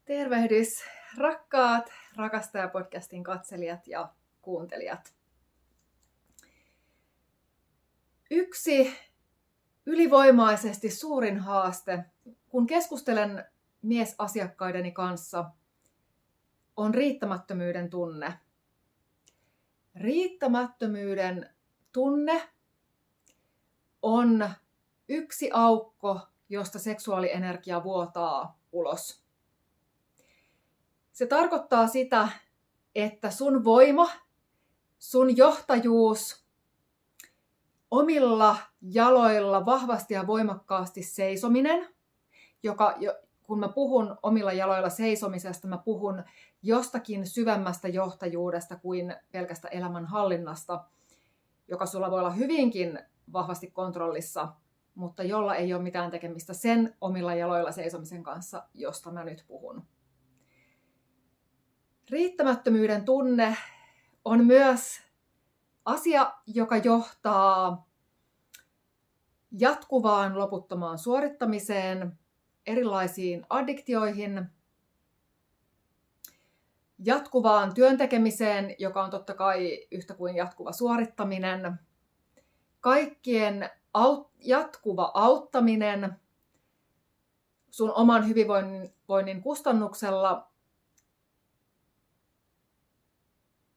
Tervehdys rakkaat Rakastaja-podcastin katselijat ja kuuntelijat. Yksi ylivoimaisesti suurin haaste, kun keskustelen miesasiakkaideni kanssa, on riittämättömyyden tunne. Riittämättömyyden tunne on yksi aukko, josta seksuaalienergia vuotaa ulos. Se tarkoittaa sitä, että sun voima, sun johtajuus, omilla jaloilla vahvasti ja voimakkaasti seisominen, kun mä puhun omilla jaloilla seisomisesta, mä puhun jostakin syvemmästä johtajuudesta kuin pelkästä elämänhallinnasta, joka sulla voi olla hyvinkin vahvasti kontrollissa, mutta jolla ei ole mitään tekemistä sen omilla jaloilla seisomisen kanssa, josta mä nyt puhun. Riittämättömyyden tunne on myös asia, joka johtaa jatkuvaan loputtomaan suorittamiseen, erilaisiin addiktioihin, jatkuvaan työntekemiseen, joka on totta kai yhtä kuin jatkuva suorittaminen, kaikkien jatkuva auttaminen sun oman hyvinvoinnin kustannuksella.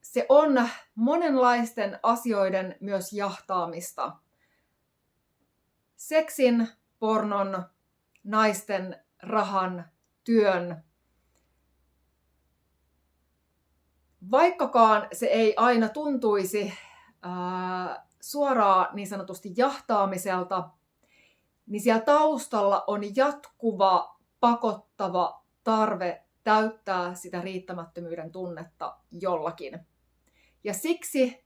Se on monenlaisten asioiden myös jahtaamista. Seksin, pornon, naisten, rahan, työn. Vaikkakaan se ei aina tuntuisi suoraan niin sanotusti jahtaamiselta, niin siellä taustalla on jatkuva, pakottava tarve täyttää sitä riittämättömyyden tunnetta jollakin. Ja siksi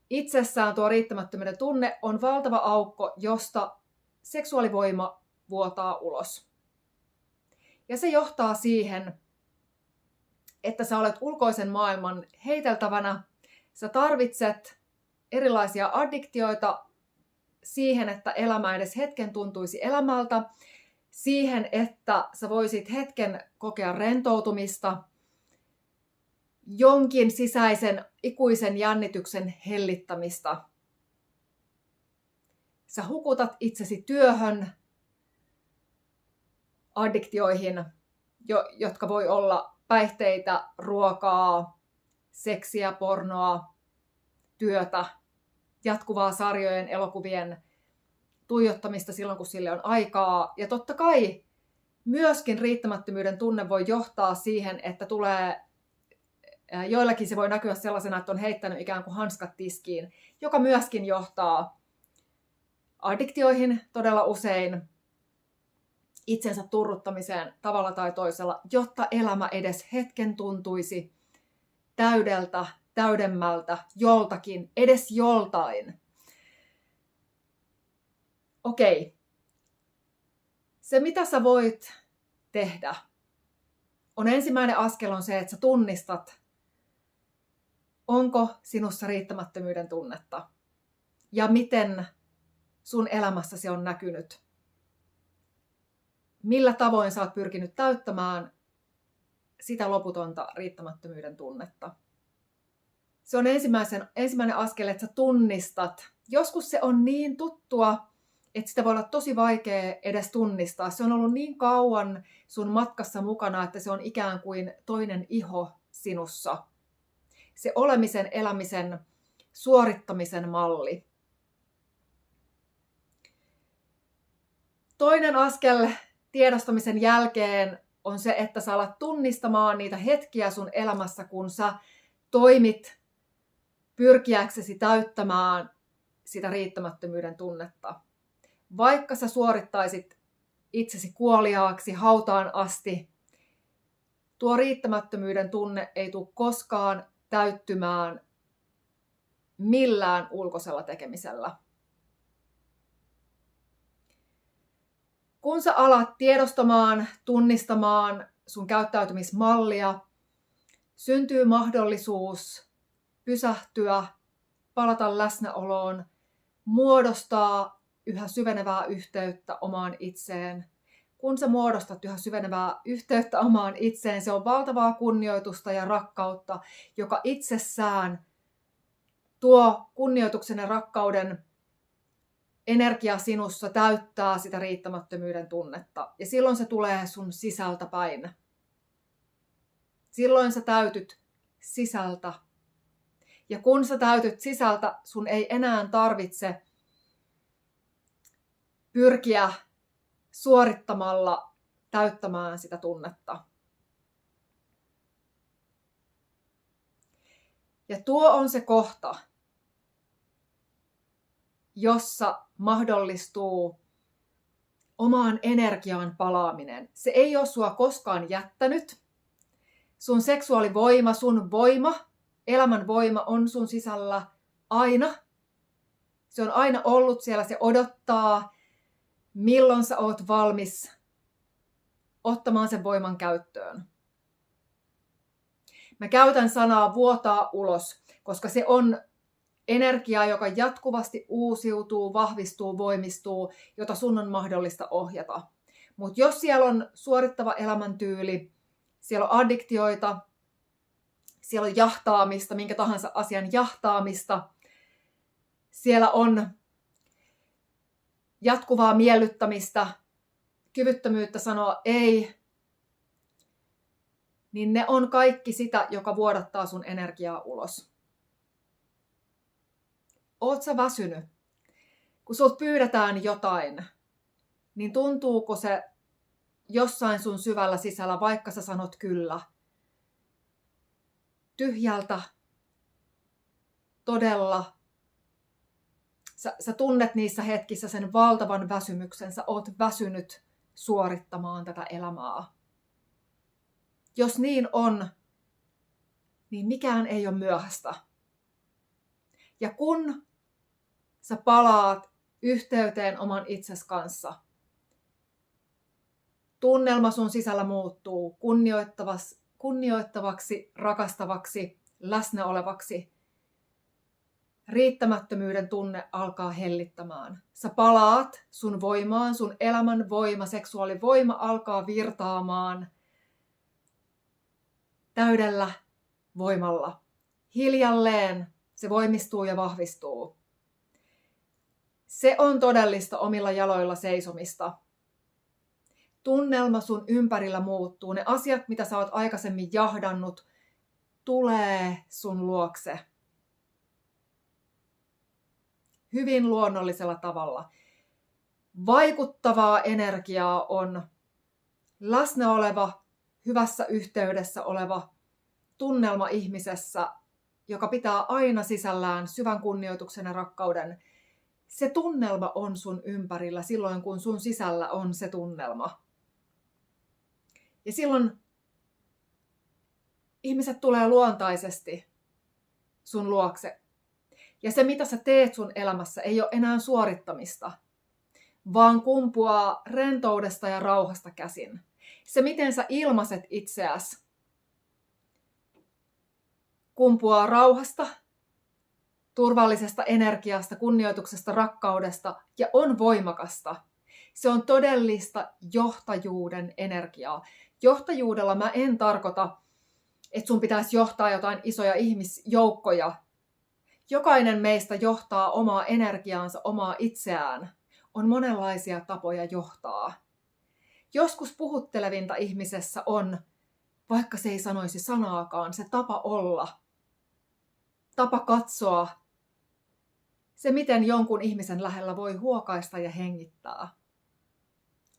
itsessään tuo riittämättömyyden tunne on valtava aukko, josta seksuaalivoima vuotaa ulos. Ja se johtaa siihen, että sä olet ulkoisen maailman heiteltävänä. Sä tarvitset erilaisia addiktioita siihen, että elämä edes hetken tuntuisi elämältä. Siihen, että sä voisit hetken kokea rentoutumista, jonkin sisäisen ikuisen jännityksen hellittämistä. Sä hukutat itsesi työhön, addiktioihin, jotka voi olla päihteitä, ruokaa, seksiä, pornoa, työtä, jatkuvaa sarjojen, elokuvien tuijottamista silloin, kun sille on aikaa. Ja totta kai myöskin riittämättömyyden tunne voi johtaa siihen, että joillakin se voi näkyä sellaisena, että on heittänyt ikään kuin hanskat tiskiin, joka myöskin johtaa addiktioihin todella usein, itsensä turruttamiseen tavalla tai toisella, jotta elämä edes hetken tuntuisi täydeltä, täydemmältä, joltakin, edes joltain. Okei. Se, mitä sä voit tehdä, ensimmäinen askel on se, että sä tunnistat, onko sinussa riittämättömyyden tunnetta ja miten sun elämässä se on näkynyt. Millä tavoin sä oot pyrkinyt täyttämään sitä loputonta riittämättömyyden tunnetta. Se on ensimmäinen askel, että sä tunnistat. Joskus se on niin tuttua, että sitä voi olla tosi vaikea edes tunnistaa. Se on ollut niin kauan sun matkassa mukana, että se on ikään kuin toinen iho sinussa. Se olemisen, elämisen, suorittamisen malli. Toinen askel tiedostamisen jälkeen on se, että sä alat tunnistamaan niitä hetkiä sun elämässä, kun sä toimit pyrkiäksesi täyttämään sitä riittämättömyyden tunnetta. Vaikka sä suorittaisit itsesi kuoliaaksi hautaan asti, tuo riittämättömyyden tunne ei tule koskaan täyttymään millään ulkoisella tekemisellä. Kun sä alat tiedostamaan, tunnistamaan sun käyttäytymismallia, syntyy mahdollisuus pysähtyä, palata läsnäoloon, muodostaa yhä syvenevää yhteyttä omaan itseen, kun sä muodostat yhä syvenevää yhteyttä omaan itseen, se on valtavaa kunnioitusta ja rakkautta, joka itsessään tuo kunnioituksen ja rakkauden energia sinussa, täyttää sitä riittämättömyyden tunnetta. Ja silloin se tulee sun sisältä päin. Silloin sä täytyt sisältä. Ja kun sä täytyt sisältä, sun ei enää tarvitse pyrkiä suorittamalla täyttämään sitä tunnetta. Ja tuo on se kohta, jossa mahdollistuu omaan energiaan palaaminen. Se ei ole sua koskaan jättänyt. Sun seksuaalivoima, sun voima, elämän voima on sun sisällä aina. Se on aina ollut siellä, se odottaa, milloin sä oot valmis ottamaan sen voiman käyttöön. Mä käytän sanaa vuotaa ulos, koska se on energiaa, joka jatkuvasti uusiutuu, vahvistuu, voimistuu, jota sun on mahdollista ohjata. Mutta jos siellä on suorittava elämäntyyli, siellä on addiktioita, siellä on jahtaamista, minkä tahansa asian jahtaamista, siellä on jatkuvaa miellyttämistä, kyvyttömyyttä sanoa ei, niin ne on kaikki sitä, joka vuodattaa sun energiaa ulos. Oot sä väsynyt? Kun sulta pyydetään jotain, niin tuntuuko se jossain sun syvällä sisällä, vaikka sä sanot kyllä, tyhjältä, todella? Sä tunnet niissä hetkissä sen valtavan väsymyksen, sä oot väsynyt suorittamaan tätä elämää. Jos niin on, niin mikään ei ole myöhäistä. Ja kun sä palaat yhteyteen oman itsesi kanssa, tunnelma sun sisällä muuttuu kunnioittavaksi, rakastavaksi, läsnä olevaksi. Riittämättömyyden tunne alkaa hellittämään. Sä palaat sun voimaan, sun elämän voima, seksuaalivoima alkaa virtaamaan täydellä voimalla. Hiljalleen se voimistuu ja vahvistuu. Se on todellista omilla jaloilla seisomista. Tunnelma sun ympärillä muuttuu. Ne asiat, mitä sä oot aikaisemmin jahdannut, tulee sun luokse. Hyvin luonnollisella tavalla. Vaikuttavaa energiaa on läsnä oleva, hyvässä yhteydessä oleva tunnelma ihmisessä, joka pitää aina sisällään syvän kunnioituksen ja rakkauden. Se tunnelma on sun ympärillä silloin, kun sun sisällä on se tunnelma. Ja silloin ihmiset tulee luontaisesti sun luokse. Ja se, mitä sä teet sun elämässä, ei ole enää suorittamista, vaan kumpuaa rentoudesta ja rauhasta käsin. Se, miten sä ilmaiset itseäsi, kumpuaa rauhasta, turvallisesta energiasta, kunnioituksesta, rakkaudesta ja on voimakasta. Se on todellista johtajuuden energiaa. Johtajuudella mä en tarkoita, että sun pitäisi johtaa jotain isoja ihmisjoukkoja. Jokainen meistä johtaa omaa energiaansa, omaa itseään. On monenlaisia tapoja johtaa. Joskus puhuttelevinta ihmisessä on, vaikka se ei sanoisi sanaakaan, se tapa olla, tapa katsoa, se miten jonkun ihmisen lähellä voi huokaista ja hengittää.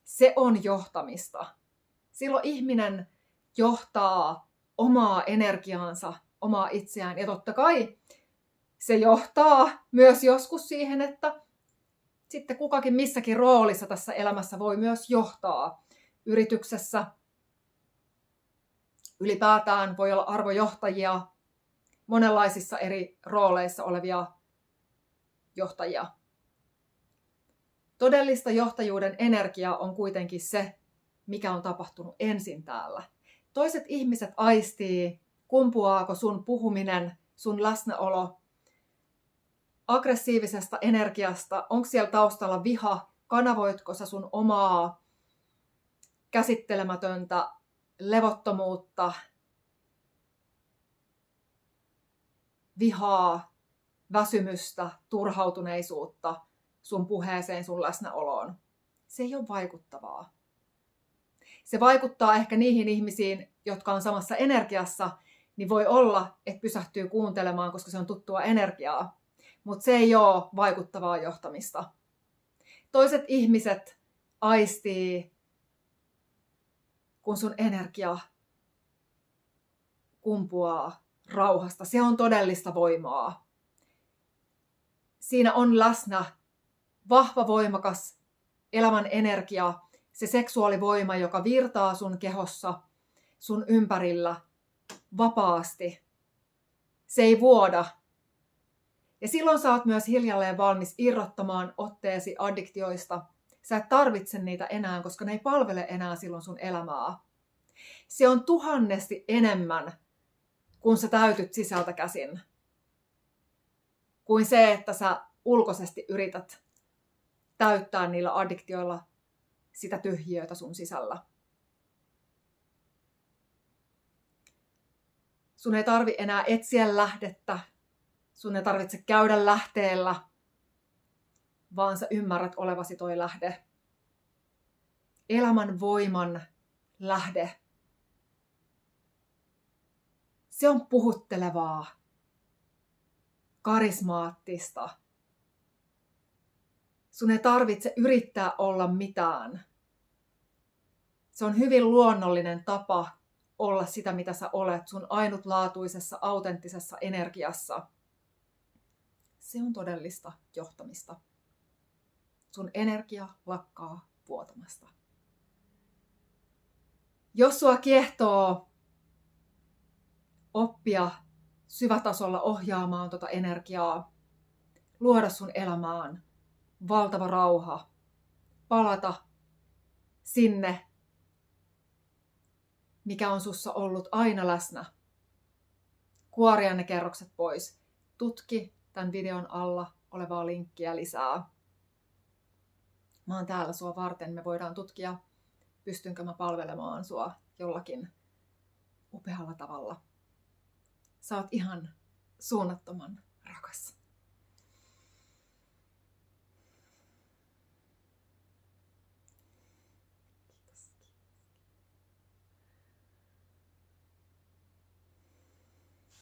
Se on johtamista. Silloin ihminen johtaa omaa energiaansa, omaa itseään. Ja totta kai se johtaa myös joskus siihen, että sitten kukakin missäkin roolissa tässä elämässä voi myös johtaa. Yrityksessä ylipäätään voi olla arvojohtajia, monenlaisissa eri rooleissa olevia johtajia. Todellista johtajuuden energiaa on kuitenkin se, mikä on tapahtunut ensin täällä. Toiset ihmiset aistii, kumpuaako sun puhuminen, sun läsnäolo aggressiivisesta energiasta, onko siellä taustalla viha, kanavoitko sä sun omaa käsittelemätöntä levottomuutta, vihaa, väsymystä, turhautuneisuutta sun puheeseen, sun läsnäoloon. Se ei ole vaikuttavaa. Se vaikuttaa ehkä niihin ihmisiin, jotka on samassa energiassa, niin voi olla, että pysähtyy kuuntelemaan, koska se on tuttua energiaa. Mutta se ei ole vaikuttavaa johtamista. Toiset ihmiset aistii, kun sun energia kumpuaa rauhasta. Se on todellista voimaa. Siinä on läsnä vahva, voimakas elämän energia, se seksuaalivoima, joka virtaa sun kehossa, sun ympärillä vapaasti. Se ei vuoda. Ja silloin sä oot myös hiljalleen valmis irrottamaan otteesi addiktioista. Sä et tarvitse niitä enää, koska ne ei palvele enää silloin sun elämää. Se on 1000 enemmän, kun sä täytyt sisältä käsin, kuin se, että sä ulkoisesti yrität täyttää niillä addiktioilla sitä tyhjiötä sun sisällä. Sun ei tarvi enää etsiä lähdettä, sun ei tarvitse käydä lähteellä, vaan sä ymmärrät olevasi toi lähde. Elämän voiman lähde. Se on puhuttelevaa, karismaattista. Sun ei tarvitse yrittää olla mitään. Se on hyvin luonnollinen tapa olla sitä, mitä sä olet, sun ainutlaatuisessa, autenttisessa energiassa. Se on todellista johtamista. Sun energia lakkaa vuotamasta. Jos sua kiehtoo oppia syvätasolla ohjaamaan tuota energiaa, luoda sun elämään valtava rauha, palata sinne, mikä on sussa ollut aina läsnä, kuoria ne kerrokset pois, tutki tämän videon alla olevaa linkkiä lisää. Mä oon täällä sua varten, me voidaan tutkia, pystynkö mä palvelemaan sua jollakin upealla tavalla. Sä oot ihan suunnattoman rakas.